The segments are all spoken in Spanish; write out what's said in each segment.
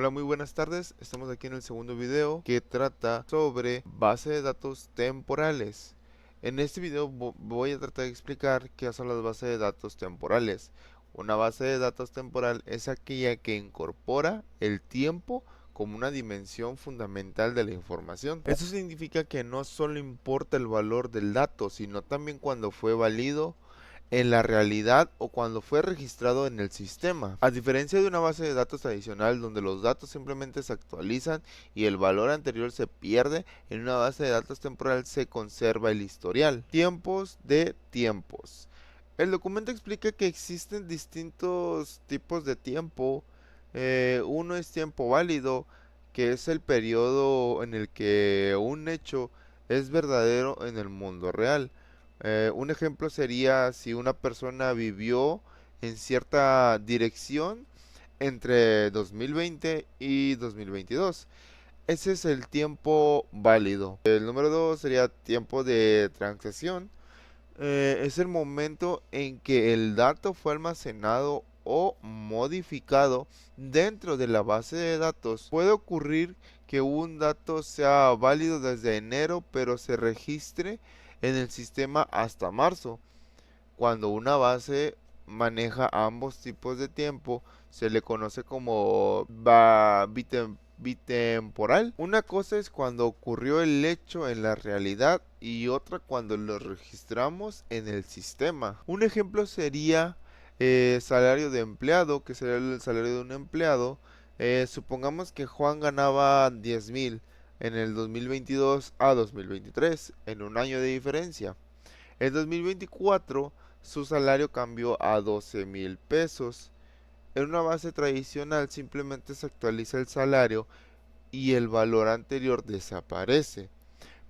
Hola, muy buenas tardes. Estamos aquí en el segundo video que trata sobre base de datos temporales. En este video voy a tratar de explicar qué son las bases de datos temporales. Una base de datos temporal es aquella que incorpora el tiempo como una dimensión fundamental de la información. Eso significa que no solo importa el valor del dato, sino también cuando fue válido en la realidad o cuando fue registrado en el sistema. A diferencia de una base de datos tradicional donde los datos simplemente se actualizan y el valor anterior se pierde, en una base de datos temporal se conserva el historial. Tiempos de tiempos. El documento explica que existen distintos tipos de tiempo. Uno es tiempo válido, que es el periodo en el que un hecho es verdadero en el mundo real. Un ejemplo sería si una persona vivió en cierta dirección entre 2020 y 2022. Ese es el tiempo válido. El número 2 sería tiempo de transacción. Es el momento en que el dato fue almacenado o modificado dentro de la base de datos. Puede ocurrir que un dato sea válido desde enero, pero se registre en el sistema hasta marzo. Cuando una base maneja ambos tipos de tiempo, se le conoce como bitemporal. Una cosa es cuando ocurrió el hecho en la realidad y otra cuando lo registramos en el sistema. Un ejemplo sería salario de empleado, que sería el salario de un empleado. Supongamos que Juan ganaba 10,000 en el 2022 a 2023, en un año de diferencia. En 2024 su salario cambió a 12,000 pesos. En una base tradicional simplemente se actualiza el salario y el valor anterior desaparece.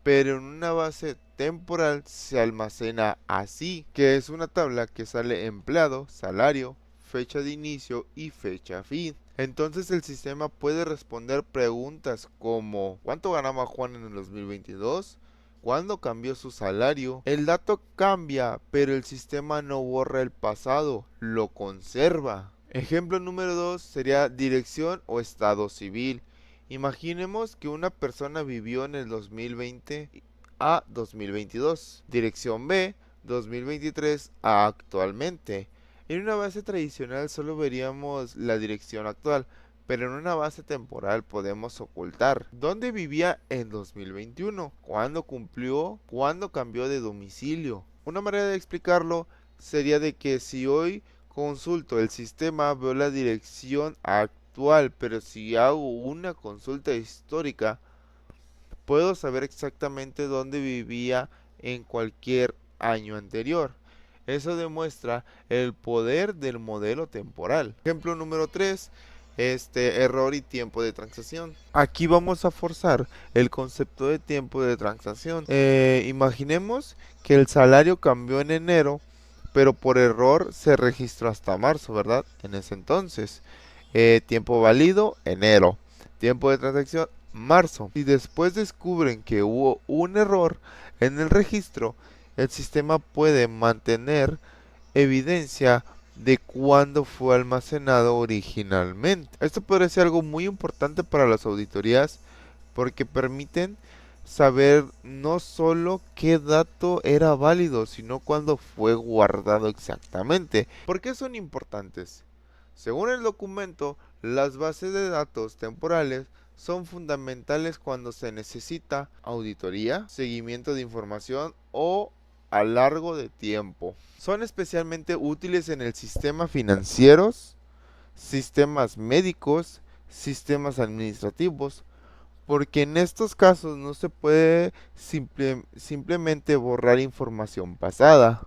Pero en una base temporal se almacena así, que es una tabla que sale empleado, salario, fecha de inicio y fecha fin. Entonces el sistema puede responder preguntas como ¿cuánto ganaba Juan en el 2022? ¿Cuándo cambió su salario? El dato cambia, pero el sistema no borra el pasado, lo conserva. Ejemplo número 2 sería dirección o estado civil. Imaginemos que una persona vivió en el 2020 a 2022. Dirección B, 2023 a actualmente. En una base tradicional solo veríamos la dirección actual, pero en una base temporal podemos ocultar dónde vivía en 2021, cuándo cumplió, cuándo cambió de domicilio. Una manera de explicarlo sería de que si hoy consulto el sistema veo la dirección actual, pero si hago una consulta histórica puedo saber exactamente dónde vivía en cualquier año anterior. Eso demuestra el poder del modelo temporal. Ejemplo número 3, error y tiempo de transacción. Aquí vamos a forzar el concepto de tiempo de transacción. Imaginemos que el salario cambió en enero, pero por error se registró hasta marzo, ¿verdad? En ese entonces. Tiempo válido, enero. Tiempo de transacción, marzo. Si después descubren que hubo un error en el registro, el sistema puede mantener evidencia de cuándo fue almacenado originalmente. Esto podría ser algo muy importante para las auditorías porque permiten saber no solo qué dato era válido, sino cuándo fue guardado exactamente. ¿Por qué son importantes? Según el documento, las bases de datos temporales son fundamentales cuando se necesita auditoría, seguimiento de información o a largo de tiempo. Son especialmente útiles en el sistema financieros, sistemas médicos, sistemas administrativos, porque en estos casos no se puede simplemente borrar información pasada.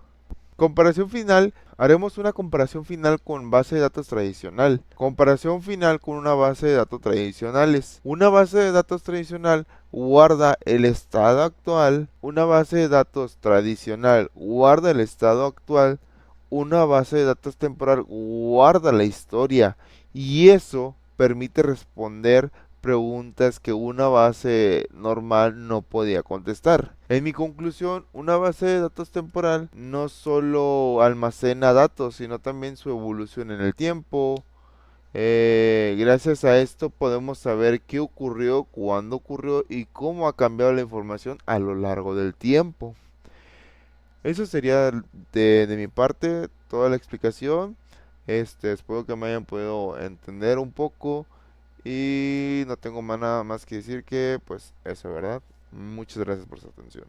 Comparación final. Haremos una comparación final con base de datos tradicional. Comparación final con una base de datos tradicionales. Una base de datos tradicional guarda el estado actual. Una base de datos tradicional guarda el estado actual. Una base de datos temporal guarda la historia. Y eso permite responder preguntas que una base normal no podía contestar. En mi conclusión, una base de datos temporal no solo almacena datos, sino también su evolución en el tiempo, Gracias a esto podemos saber qué ocurrió, cuándo ocurrió y cómo ha cambiado la información a lo largo del tiempo. Eso sería de mi parte toda la explicación. Espero que me hayan podido entender un poco y no tengo nada más que decir que pues eso, ¿verdad? Muchas gracias por su atención.